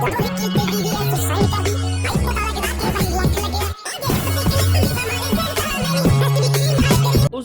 उस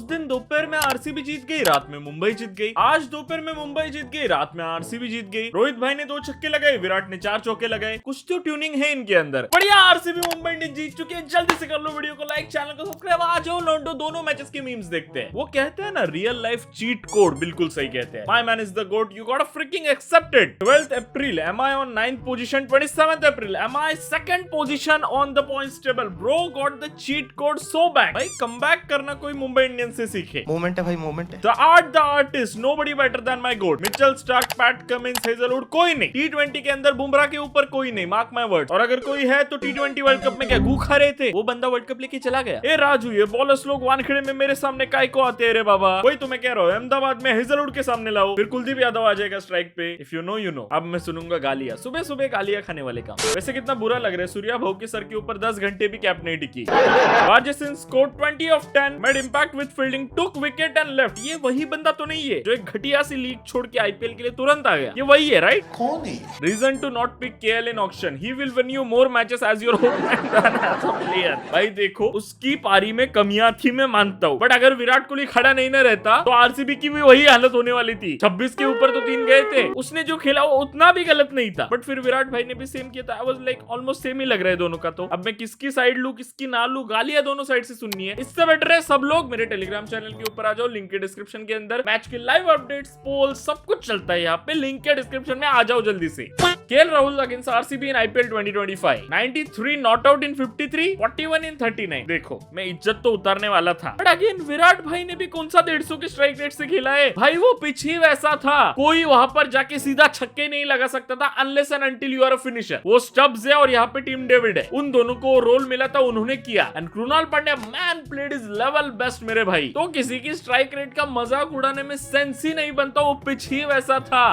दिन दोपहर में आरसीबी जीत गई, रात में मुंबई जीत गई। आज दोपहर में मुंबई जीत गई, रात में आरसीबी जीत गई। रोहित भाई ने 2 छक्के लगाए, विराट ने 4 चौके लगाए। कुछ तो ट्यूनिंग है इनके अंदर। बढ़िया, आरसीबी मुंबई इंडियंस जीत चुके हैं। जल्दी से कर लो वीडियो को लाइक, चैनल को सब्सक्राइब। आ जाओ लौंडो, दोनों मैचेस के मीम्स देखते हैं। वो कहते हैं ना, रियल लाइफ चीट कोड, बिल्कुल सही कहते हैं। My man is the goat, you got a freaking accepted. 12th April, am I on 9th position? 27th April, am I 2nd position on the points table? Bro got the cheat code so back. भाई comeback करना कोई Mumbai Indians से सीखे। Moment है भाई, moment है। The art, the artist, nobody better than my goat. Mitchell Starc, PAT Cummins, Hazlewood, कोई नहीं। T20 के अंदर बुमराह के ऊपर कोई नहीं, मार्क माय वर्ड। और अगर कोई है तो T20 वर्ल्ड कप में क्या गू खा रहे थे? वो बंदा वर्ल्ड कप लेके चला गया। ए राजू, ये बॉलर्स लोग वानखेड़े में मेरे सामने काय को आते हैं रे बाबा। वही तो मैं कह रहा हूँ, अहमदाबाद में हेजलवुड के सामने लाओ, फिर कुलदीप यादव आ जाएगा स्ट्राइक पे। If you know you no. अब मैं सुनूंगा गालियां, सुबह सुबह गालियां खाने वाले काम। वैसे कितना बुरा लग रहा है, सूर्या भाऊ के सर के ऊपर 10 घंटे भी कैप नहीं टिकी। Rajasthan score 20 of 10, made impact with fielding, took wicket and left. ये वही बंदा तो नहीं है जो एक घटिया सी लीग छोड़ के आईपीएल के लिए तुरंत आ गया? ये वही है, राइट? कौन है? Reason to not pick KL in auction, he will win you more matches as your opponent as a player. भाई देखो, उसकी पारी में कमियां थी, मैं मानता हूँ, बट अगर विराट कोहली खड़ा नहीं ना रहता तो आरसीबी की भी वही हालत होने वाली थी। 26 के ऊपर तो 3 गए थे। उसने जो खेला वो उतना भी गलत नहीं था, बट फिर विराट भाई ने भी सेम किया था। I was like almost same ही लग रहा है दोनों का। तो अब मैं किसकी साइड लूं, किसकी ना लूं? गालियां दोनों साइड से सुननी है। इससे बेटर है सब लोग मेरे टेलीग्राम चैनल के ऊपर आ जाओ, लिंक के डिस्क्रिप्शन के अंदर। मैच के लाइव अपडेट्स, पोल, सब कुछ चलता है यहाँ पे, लिंक के डिस्क्रिप्शन में आ जाओ जल्दी से। KL Rahul against RCB in IPL 2025, 93 not out in 53, 41 इन 39। देखो, मैं इज्जत तो उतारने वाला था, बट अगेन विराट भाई ने भी कौन सा 150 के स्ट्राइक रेट से खेला है? भाई वो पिच ही वैसा था, कोई वहां पर जाके सीधा छक्के नहीं लगा सकता था unless and until you are a finisher. वो स्टब्स है और यहाँ पे टीम डेविड है, उन दोनों को रोल मिला था, उन्होंने किया। And Krunal Pandya man played is level best मेरे भाई। तो किसी की स्ट्राइक रेट का मजाक उड़ाने में सेंस ही नहीं बनता, वो पिच ही वैसा था।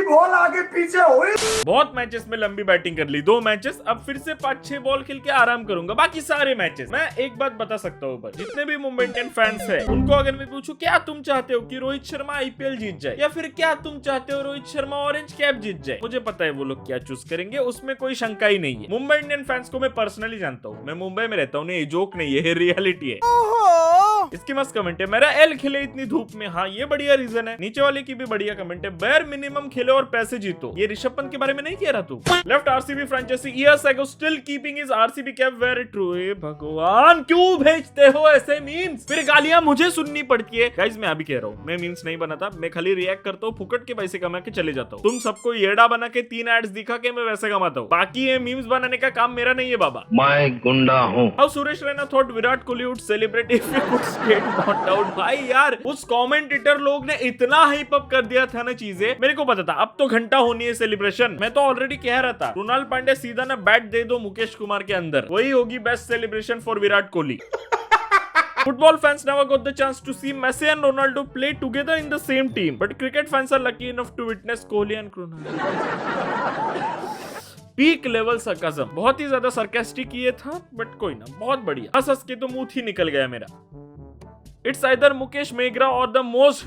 बॉल आगे पीछे हुई। बहुत मैचेस में लंबी बैटिंग कर ली, 2 मैचेस। अब फिर से 5-6 बॉल खेल के आराम करूंगा, बाकी सारे मैचेस। मैं एक बात बता सकता हूँ, जितने भी मुंबई इंडियन फैंस हैं, उनको अगर मैं पूछूं क्या तुम चाहते हो कि रोहित शर्मा आईपीएल जीत जाए, या फिर क्या तुम चाहते हो रोहित शर्मा ऑरेंज कैप जीत जाए, मुझे पता है वो लोग क्या चूज करेंगे, उसमें कोई शंका ही नहीं है। मुंबई इंडियन फैंस को मैं पर्सनली जानता हूँ, मैं मुंबई में रहता हूँ, नहीं जोक नहीं है, रियलिटी है। इसकी मस्त कमेंट है, मेरा एल खेले इतनी धूप में। हाँ, ये बढ़िया रीजन है। नीचे वाले की भी बढ़िया कमेंट है, बेयर मिनिमम खेलो और पैसे जीतो। ये ऋषभ पंत के बारे में नहीं कह रहा तू? Left RCB franchise years ago still keeping his RCB cap, very true. ए भगवान, क्यों भेजते हो ऐसे मीम्स? फिर गालियां मुझे सुननी पड़ती है। गाइस, मैं अभी कह रहा हूँ, मैं मीम्स नहीं बनाता, मैं खाली रिएक्ट करता हूँ, फुकट के पैसे कमा के चले जाता हूँ। तुम सबको येड़ा बना के 3 एड्स दिखा के मैं वैसे कमाता हूँ, बाकी ये मीम्स बनाने का काम मेरा नहीं है बाबा। मैं गुंडा हूँ। How Suresh Raina thought Virat Kohli would celebrate if he could state not out. भाई यार, उस कमेंटेटर लोग ने इतना हाइप अप कर दिया था ना चीजें, मेरे को पता था अब तो घंटा होनी है सेलिब्रेशन। मैं तो ऑलरेडी कह रहा था, कृणाल पांड्या सीधा ना बैट दे दो मुकेश कुमार के अंदर, वही होगी best celebration for Virat Kohli. Football fans never got the chance to see Messi and Ronaldo play together in the same team, but cricket fans are lucky enough to witness Kohli and Krunal. Peak level sarcasm, बहुत ही ज्यादा sarcastic ये था, but कोई ना, बहुत बढ़िया। हंस हंस के तो मुंह ही निकल गया मेरा। इट्स आइदर मुकेश मेगरा और द मोस्ट।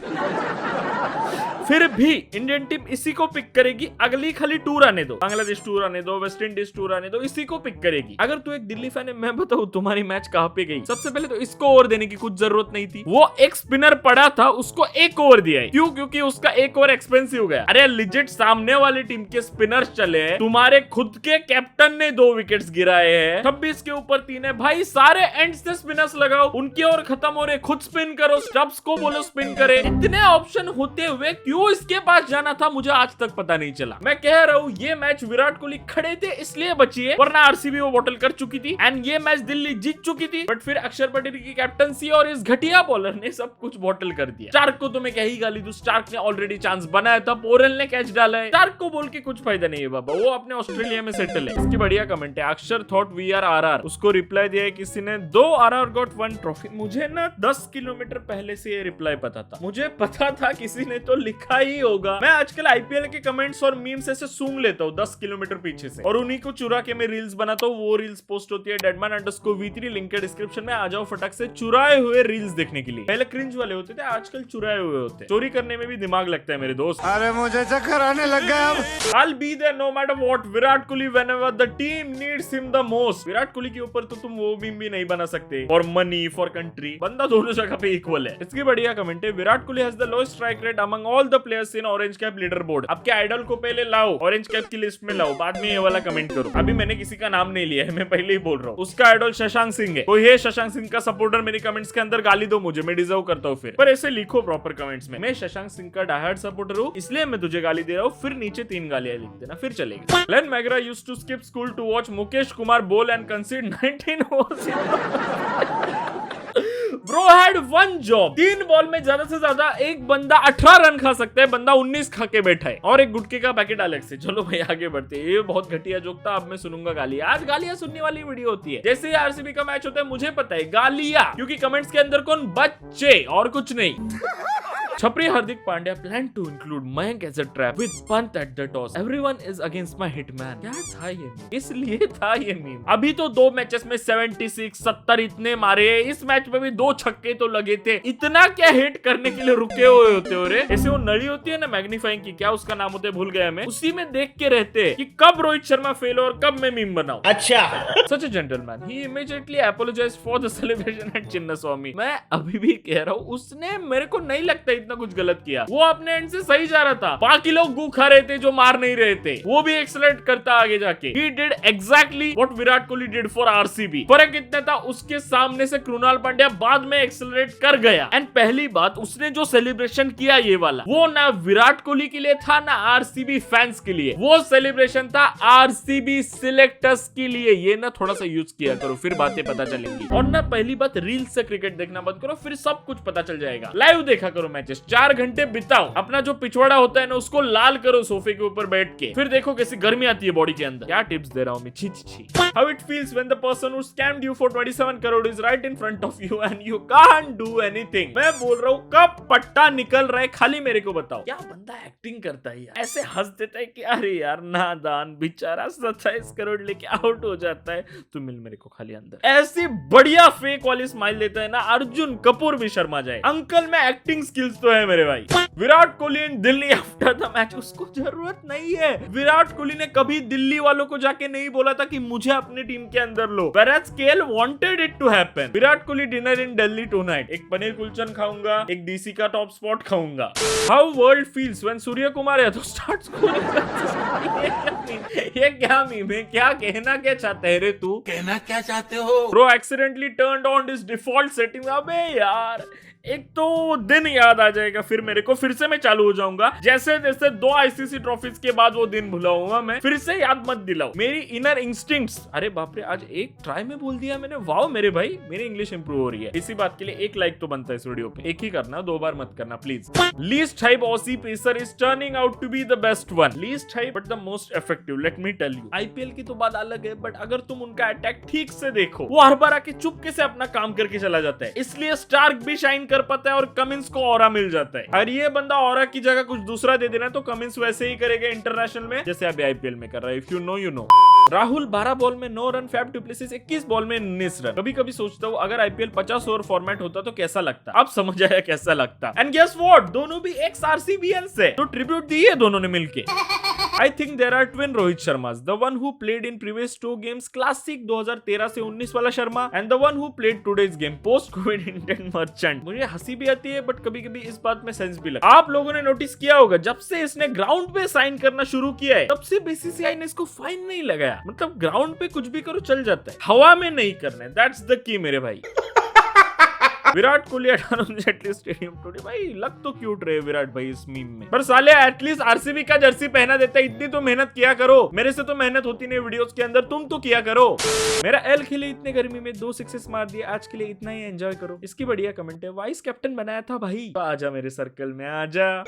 फिर भी इंडियन टीम इसी को पिक करेगी। अगली खाली टूर आने दो, बांग्लादेश टूर आने दो, वेस्ट इंडीज टूर आने दो, इसी को पिक करेगी। अगर तू एक दिल्ली फैन है, मैं बताऊं तुम्हारी मैच कहां पे गई? सबसे पहले तो इसको ओवर देने की कुछ जरूरत नहीं थी, वो एक स्पिनर पड़ा था, उसको एक ओवर दिया है। क्यों? क्योंकि उसका एक ओवर एक्सपेंसिव गया। अरे लिजिट सामने वाली टीम के स्पिनर्स चले, तुम्हारे खुद के कैप्टन ने 2 विकेट्स गिराए हैं, 26 के ऊपर 3 है। भाई सारे एंड से स्पिनर्स लगाओ, उनके ओवर खत्म हो रहे, खुद स्पिन करो, स्टब्स को बोलो स्पिन करे। इतने ऑप्शन होते हुए क्यों इसके पास जाना था, मुझे आज तक पता नहीं चला। मैं कह रहा हूँ, ये मैच विराट कोहली खड़े थे इसलिए बची है, वरना आरसीबी वो बॉटल कर चुकी थी। एंड ये मैच दिल्ली जीत चुकी थी, बट फिर अक्षर पटेल की कैप्टनसी और इस घटिया बॉलर ने सब कुछ बॉटल कर दिया। स्टार्क को तो मैं क्या ही गाली दूं, स्टार्क ने ऑलरेडी चांस बनाया था, पोरेल ने कैच डाला है। स्टार्क को बोल के कुछ फायदा नहीं है बाबा, वो अपने ऑस्ट्रेलिया में सेटल है। इसकी बढ़िया कमेंट है, अक्षर थॉट वी आर आरआर, उसको रिप्लाई दिया है किसी ने, 2 आरआर गॉट 1 ट्रॉफी। मुझे ना 10 किलोमीटर पहले से ये रिप्लाई पता था, मुझे पता था किसी ने तो लिखा देखा ही होगा। मैं आजकल आईपीएल के कमेंट्स और मीम्स ऐसे सूंघ लेता हूँ 10 किलोमीटर पीछे से, और उन्हीं को चुरा के मैं रील्स बनाता हूँ। वो रील्स पोस्ट होती है deadman_v3, लिंक है डिस्क्रिप्शन में। आ जाओ फटाक से चुराए हुए रील्स देखने के लिए। पहले क्रिंज वाले होते थे, आजकल चुराए हुए होते हैं। चोरी करने में भी दिमाग लगता है मेरे दोस्त। अरे मुझे चक्कर आने लग गया अब। I'll be there no matter what. Virat Kohli whenever the team needs him the most. Virat Kohli के ऊपर तो तुम वो मीम भी नहीं बना सकते। फॉर मनी, फॉर कंट्री, बंदा दोनों जगह पे इक्वल है। इसकी बढ़िया कमेंट है, Virat Kohli has the lowest strike rate among all the players in orange cap leader board. आपके आइडल को पहले लाओ, ऑरेंज कैप की लिस्ट में लाओ, बाद में ये वाला कमेंट करो। अभी मैंने किसी का नाम नहीं लिया है, मैं पहले ही बोल रहा हूँ। उसका आइडल शशांक सिंह है। कोई है शशांक सिंह का सपोर्टर, मेरे कमेंट्स के अंदर गाली दो मुझे, मैं डिजर्व करता हूँ फिर। पर ऐसे लिखो प्रॉपर कमेंट्स में, मैं शशांक सिंह का डायहार्ड सपोर्टर हूँ इसलिए मैं तुझे गाली दे रहा हूँ, फिर नीचे 3 गालियां लिख देना, फिर चलेगा। Glenn McGrath used to skip school to watch Mukesh Kumar bowl and concede 19 overs. Bro had 1 job. 3 ball में ज्यादा से ज्यादा एक बंदा 18 रन खा सकता है, बंदा 19 खा के बैठा है, और एक गुटके का पैकेट अलग से। चलो भाई आगे बढ़ते हैं। ये बहुत घटिया जोक था, अब मैं सुनूंगा गालियां। आज गालियां सुनने वाली वीडियो होती है। जैसे ही आरसीबी का मैच होता है मुझे पता है गालियां, क्योंकि कमेंट्स के अंदर कौन? बच्चे, और कुछ नहीं। छपरी Hardik Pandya plan to include Mayank as a trap with Pant at the toss. Everyone is against my hitman. क्या था ये मीम? इसलिए था ये मीम। अभी तो 2 मैचेस में 76, 70 इतने मारे। इस मैच में भी 2 छक्के तो लगे थे। इतना क्या हिट करने के लिए रुके हुए होते हो रे? ऐसे वो नली होती है ना मैग्नीफाइंग की, क्या उसका नाम होता है भूल गया मैं, उसी में देख के रहते कि कब रोहित शर्मा फेल और कब मैं मीम बनाऊं। अच्छा। Such a gentleman, he immediately apologised for the celebration at Chinnaswamy. मैं अभी भी कह रहा हूँ, उसने मेरे को नहीं लगता इतना कुछ गलत किया। वो अपने एंड से सही जा रहा था, बाकी लोग गू खा रहे थे जो मार नहीं रहे थे। वो भी एक्सलेट करता आगे जाके। He did exactly what Virat Kohli did for RCB। फर्क इतना था, उसके सामने से कृणाल पांड्या बाद में एक्सलेट कर गया। एंड पहली बात, उसने जो सेलिब्रेशन किया ये वाला, वो ना विराट कोहली के लिए था ना RCB फैंस के लिए। वो सेलिब्रेशन था RCB सिलेक्टर्स के लिए। ये ना थोड़ा सा यूज किया करो, फिर बातें पता चलेंगी। और ना पहली बात, रील्स से क्रिकेट देखना बंद करो, फिर सब कुछ पता चल जाएगा। लाइव देखा करो मैचेस, 4 घंटे बिताओ। अपना जो पिछवाड़ा होता है ना उसको लाल करो सोफे के ऊपर बैठ के, फिर देखो कैसी गर्मी आती है बॉडी के अंदर। क्या टिप्स दे रहा हूँ मैं, छी छी छी। How it feels when the person who scammed you for 27 crore is right in front of you and you can't do anything। मैं बोल रहा हूँ कब पट्टा निकल रहा है, खाली मेरे को बताओ। क्या बंदा एक्टिंग करता है यार, ऐसे हंस देता है कि अरे यार नादान बेचारा 27 करोड़ लेके आउट हो जाता है। तू मिल मेरे को खाली अंदर। ऐसी बढ़िया फेक वाली स्माइल देता है ना, अर्जुन कपूर भी शर्मा जाए। अंकल में एक्टिंग स्किल्स तो है मेरे भाई। विराट कोहली इन दिल्ली आफ्टर द मैच, उसको जरूरत नहीं है। विराट कोहली ने कभी दिल्ली वालों को जाके नहीं बोला था कि मुझे अपनी टीम के अंदर लो। Whereas KL wanted it to happen। Virat Kohli dinner in Delhi tonight, एक पनीर कुलचन खाऊंगा, एक डीसी का टॉप स्पॉट खाऊंगा। How world feels when Surya Kumar Yadav start scoring. ये क्या मीम है? क्या कहना क्या चाहते है रे तू? कहना क्या चाहते हो? Bro accidentally turned on his default setting। अबे यार, एक तो दिन याद आ जाएगा फिर मेरे को, फिर से मैं चालू हो जाऊंगा। जैसे जैसे 2 आईसीसी ट्रॉफीज के बाद वो दिन भुलाऊंगा मैं, फिर से याद मत दिलाओ। मेरी इनर इंस्टिंक्ट्स, अरे बाप रे, आज एक ट्राई में बोल दिया मैंने। वाओ मेरे भाई, मेरी इंग्लिश इंप्रूव हो रही है। इसी बात के लिए 1 लाइक तो बनता है इस वीडियो पे। एक ही करना, 2 बार मत करना please. Least hype Aussie pacer is turning out to be the best one. Least hype but the most effective, let me tell you. IPL की तो बात अलग है, बट अगर तुम उनका अटैक ठीक से देखो, वो हर बार आके चुपके से अपना काम करके चला जाता है। इसलिए स्टार्क भी शाइन कर पाता है और कमिंस को ऑरा मिल जाता है। और ये बंदा ऑरा की जगह कुछ दूसरा दे देना तो कमिंस वैसे ही करेगा इंटरनेशनल में, जैसे अभी आईपीएल में कर रहा है। If you know you know. Rahul 12 ball में 9 run, Faf du Plessis 21 ball में 19 रन। कभी कभी सोचता हूँ अगर आईपीएल 50 ओवर फॉर्मेट होता तो कैसा लगता। अब समझ आया कैसा लगता। एंड गेस व्हाट, दोनों भी एक्स आरसीबीएंस है, तो ट्रिब्यूट दी है दोनों ने मिलके। I think there are twin Rohit Sharmas, the one who played in previous 2 games classic 2013 से 19 वाला Sharma, and the one who played today's game post COVID intent merchant। मुझे हंसी भी आती है बट कभी कभी इस बात में सेंस भी लगता है। आप लोगों ने नोटिस किया होगा, जब से इसने ग्राउंड पे साइन करना शुरू किया है तब से बीसीसीआई ने इसको फाइन नहीं लगाया। मतलब ग्राउंड पे कुछ भी करो चल जाता है, हवा में नहीं करना है। दैट्स द की मेरे भाई। Virat Kohli at least stadium today. भाई लग तो क्यूट रहे विराट भाई इस मीम में, पर साले एटलीस्ट आरसीबी का जर्सी पहना देता है। इतनी तो मेहनत किया करो। मेरे से तो मेहनत होती नहीं वीडियोस के अंदर, तुम तो किया करो। मेरा एल खेले इतने गर्मी में 2 सिक्सेस मार दिए, आज के लिए इतना ही एंजॉय करो। इसकी बढ़िया कमेंट है, वाइस कैप्टन बनाया था भाई। तो आजा मेरे सर्कल में आजा।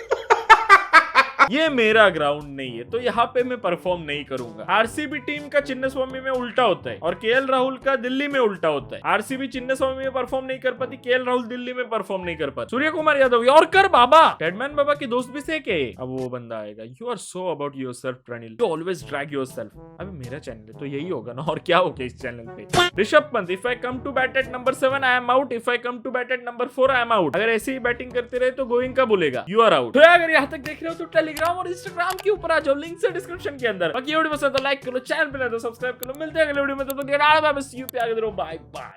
ये मेरा ग्राउंड नहीं है, तो यहाँ पे मैं परफॉर्म नहीं करूंगा। आरसीबी टीम का चिन्नस्वामी में उल्टा होता है और केएल राहुल का दिल्ली में उल्टा होता है। आरसीबी चिन्नस्वामी में परफॉर्म नहीं कर पाती, केएल राहुल दिल्ली में परफॉर्म नहीं कर पाती। सूर्य कुमार यादव यॉर्कर बाबा, डेडमैन बाबा के दोस्त भी से के। अब वो बंदा आएगा, you are so about yourself Praneel, you always drag yourself. अबे मेरा चैनल है तो यही होगा ना, और क्या हो गया इस चैनल पे। Rishabh Pant, if I come to bat at number 7 I am out, if I come to bat at number 4 I am out. अगर ऐसे ही बैटिंग करते रहे तो गोइंग का बोलेगा यू आर आउट। तो अगर यहाँ तक देख रहे हो तो टेलीग्राम और इंस्टाग्राम के ऊपर आ जाओ, लिंक है डिस्क्रिप्शन के अंदर। बाकी वीडियो पसंद तो लाइक करो, चैनल पे तो सब्सक्राइब करो। मिलते हैं अगले वीडियो में, तो बाय बाय।